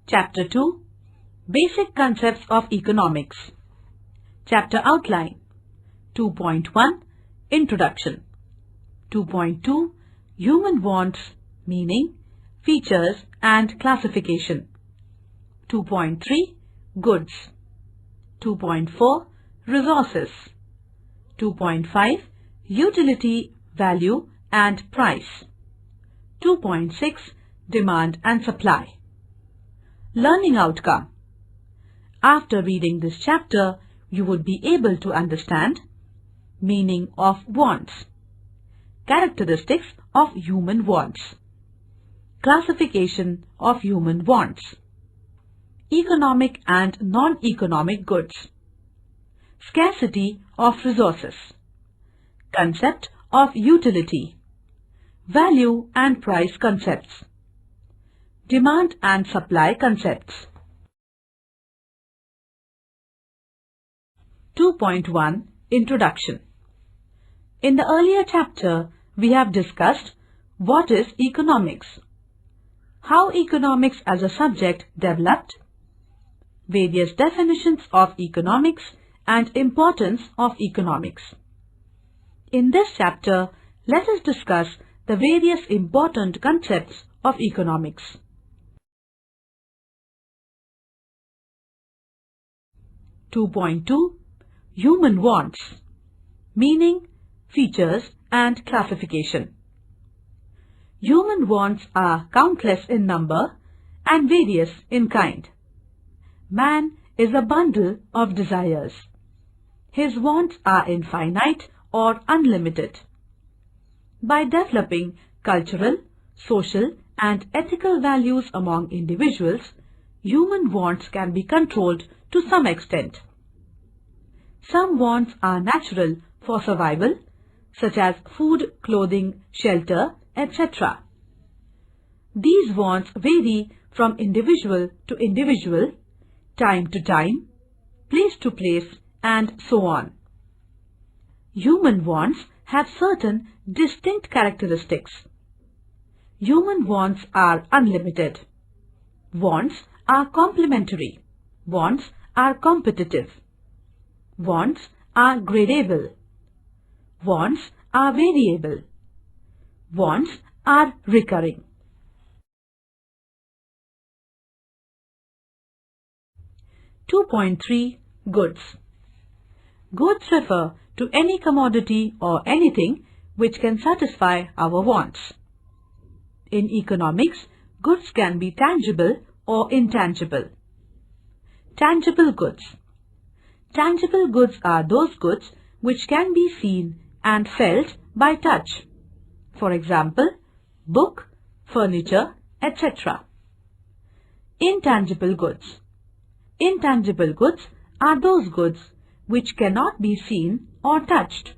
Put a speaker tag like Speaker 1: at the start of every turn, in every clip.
Speaker 1: Chapter 2 Basic Concepts of Economics. Chapter Outline. 2.1 Introduction. 2.2 Human Wants, Meaning, Features and Classification. 2.3 Goods. 2.4 Resources. 2.5 Utility, Value and Price. 2.6 Demand and Supply. Learning outcome. After reading this chapter, you would be able to understand meaning of wants, characteristics of human wants, classification of human wants, economic and non-economic goods, scarcity of resources, concept of utility, value and price concepts, demand and supply concepts. 2.1 Introduction. In the earlier chapter, we have discussed what is economics, how economics as a subject developed, various definitions of economics and importance of economics. In this chapter, let us discuss the various important concepts of economics. 2.2 Human Wants, Meaning, Features and Classification. Human wants are countless in number and various in kind. Man is a bundle of desires. His wants are infinite or unlimited. By developing cultural, social and ethical values among individuals, human wants can be controlled to some extent. Some wants are natural for survival, such as food, clothing, shelter, etc. These wants vary from individual to individual, time to time, place to place, and so on. Human wants have certain distinct characteristics. Human wants are unlimited. Wants are complementary. Wants are competitive. Wants are gradable. Wants are variable. Wants are recurring. 2.3 Goods. Goods refer to any commodity or anything which can satisfy our wants. In economics, goods can be tangible or intangible. Tangible goods. Tangible goods are those goods which can be seen and felt by touch. For example, book, furniture, etc. Intangible goods. Intangible goods are those goods which cannot be seen or touched,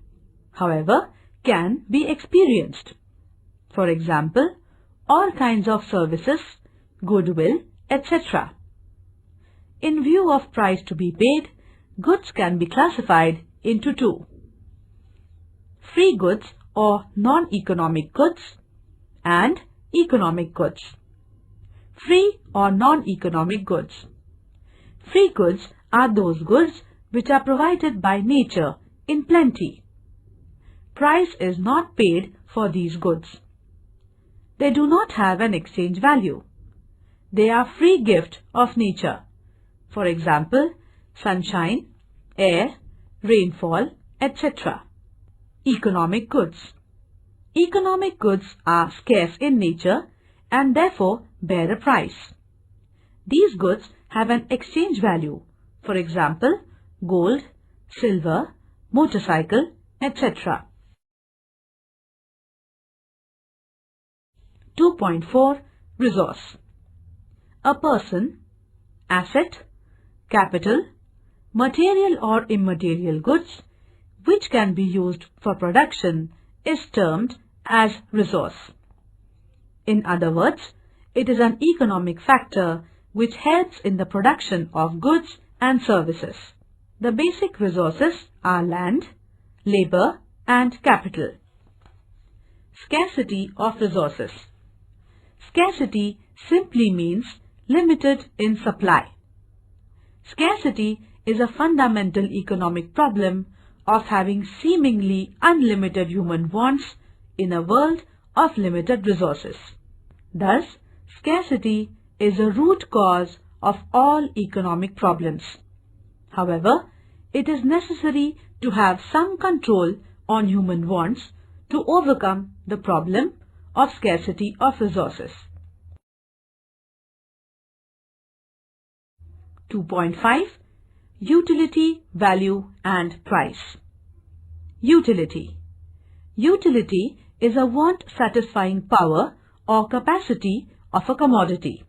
Speaker 1: however, can be experienced. For example, all kinds of services, goodwill, etc. In view of price to be paid, goods can be classified into two: free goods or non-economic goods and economic goods. Free or non-economic goods. Free goods are those goods which are provided by nature in plenty. Price is not paid for these goods. They do not have an exchange value. They are free gift of nature. For example, sunshine, air, rainfall, etc. Economic goods. Economic goods are scarce in nature and therefore bear a price. These goods have an exchange value. For example, gold, silver, motorcycle, etc. 2.4 Resource. A person, asset, capital, material or immaterial goods which can be used for production is termed as resource. In other words, it is an economic factor which helps in the production of goods and services. The basic resources are land, labor and capital. Scarcity of resources. Scarcity simply means limited in supply. Scarcity is a fundamental economic problem of having seemingly unlimited human wants in a world of limited resources. Thus, scarcity is a root cause of all economic problems. However, it is necessary to have some control on human wants to overcome the problem of scarcity of resources. 2.5. Utility, value and price. Utility. Utility is a want-satisfying power or capacity of a commodity.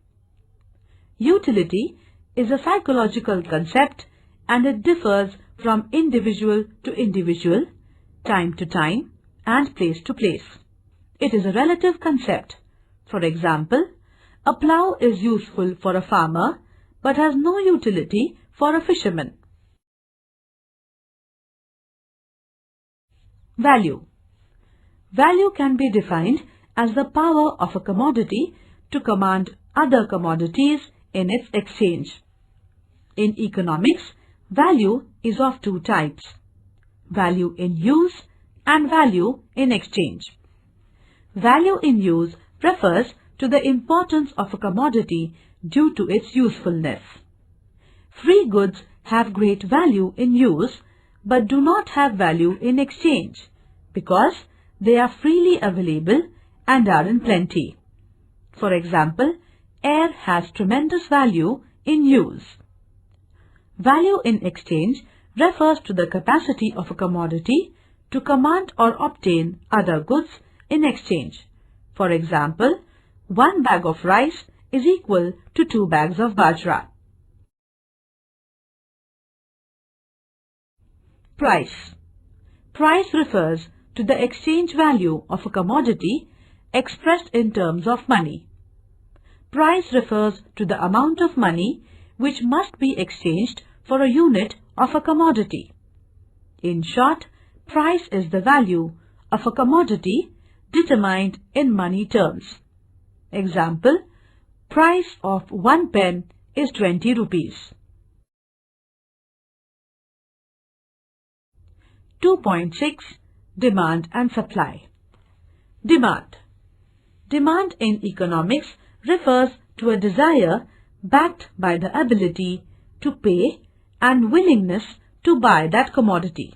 Speaker 1: Utility is a psychological concept and it differs from individual to individual, time to time and place to place. It is a relative concept. For example, a plough is useful for a farmer but has no utility for a fisherman. Value. Value can be defined as the power of a commodity to command other commodities in its exchange. In economics, value is of two types: value in use and value in exchange. Value in use refers to the importance of a commodity due to its usefulness. Free goods have great value in use but do not have value in exchange because they are freely available and are in plenty. For example, air has tremendous value in use. Value in exchange refers to the capacity of a commodity to command or obtain other goods in exchange. For example, 1 bag of rice is equal to 2 bags of bajra. Price. Price refers to the exchange value of a commodity expressed in terms of money. Price refers to the amount of money which must be exchanged for a unit of a commodity. In short, price is the value of a commodity determined in money terms. Example, price of 1 pen is 20 rupees. 2.6. Demand and supply. Demand. Demand in economics refers to a desire backed by the ability to pay and willingness to buy that commodity.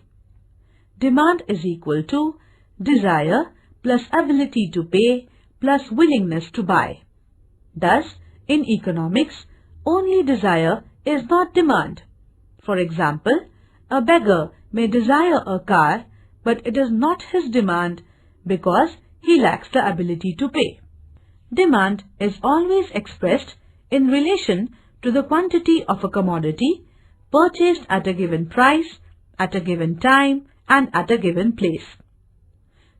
Speaker 1: Demand is equal to desire plus ability to pay plus willingness to buy. Thus, in economics, only desire is not demand. For example, a beggar may desire a car, but it is not his demand because he lacks the ability to pay. Demand is always expressed in relation to the quantity of a commodity purchased at a given price, at a given time, and at a given place.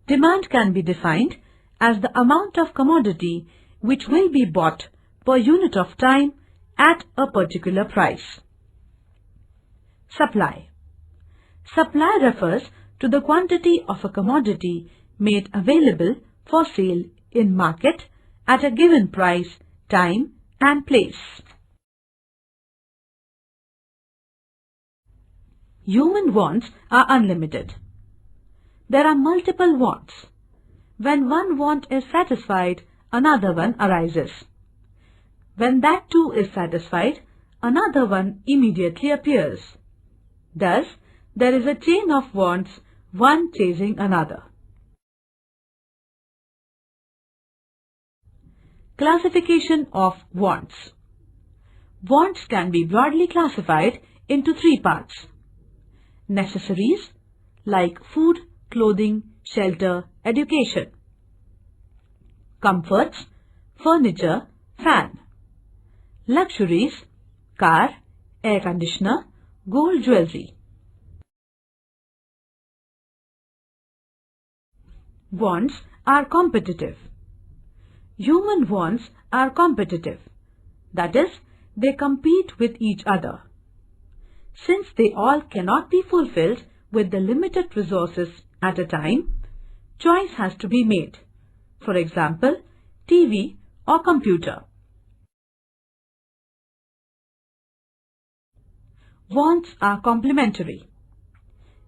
Speaker 1: Demand can be defined as the amount of commodity which will be bought per unit of time at a particular price. Supply. Supply refers to the quantity of a commodity made available for sale in market at a given price, time, and place. Human wants are unlimited. There are multiple wants. When one want is satisfied, another one arises. When that too is satisfied, another one immediately appears. Thus, there is a chain of wants, one chasing another. Classification of wants. Wants can be broadly classified into 3 parts. Necessaries, like food, clothing, shelter, education. Comforts, furniture, fan. Luxuries, car, air conditioner, gold jewelry. Wants are competitive. Human wants are competitive. That is, they compete with each other. Since they all cannot be fulfilled with the limited resources at a time, choice has to be made. For example, TV or computer. Wants are complementary.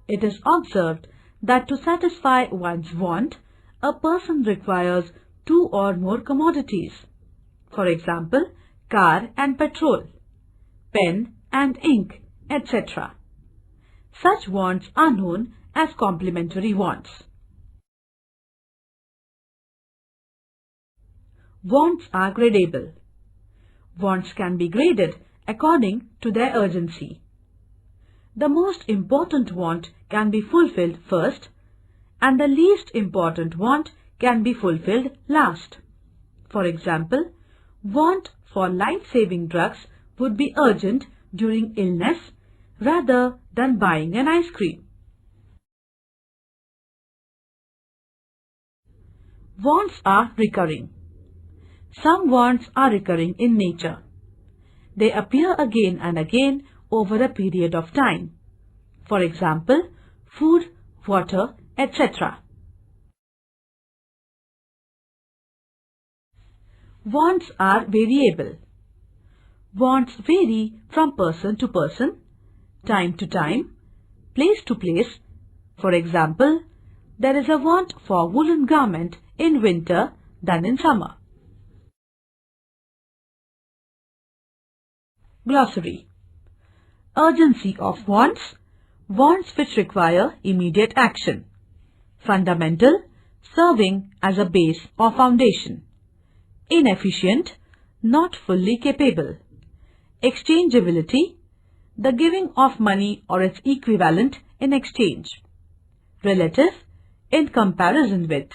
Speaker 1: It is observed that to satisfy one's want, a person requires two or more commodities. For example, car and petrol, pen and ink, etc. Such wants are known as complementary wants. Wants are gradable. Wants can be graded according to their urgency. The most important want can be fulfilled first, and the least important want can be fulfilled last. For example, want for life-saving drugs would be urgent during illness rather than buying an ice cream. Wants are recurring. Some wants are recurring in nature. They appear again and again over a period of time. For example, food, water, etc. Wants are variable. Wants vary from person to person, time to time, place to place. For example, there is a want for woolen garment in winter than in summer. Glossary. Urgency of wants. Wants which require immediate action. Fundamental, serving as a base or foundation. Inefficient, not fully capable. Exchangeability, the giving of money or its equivalent in exchange. Relative, in comparison with.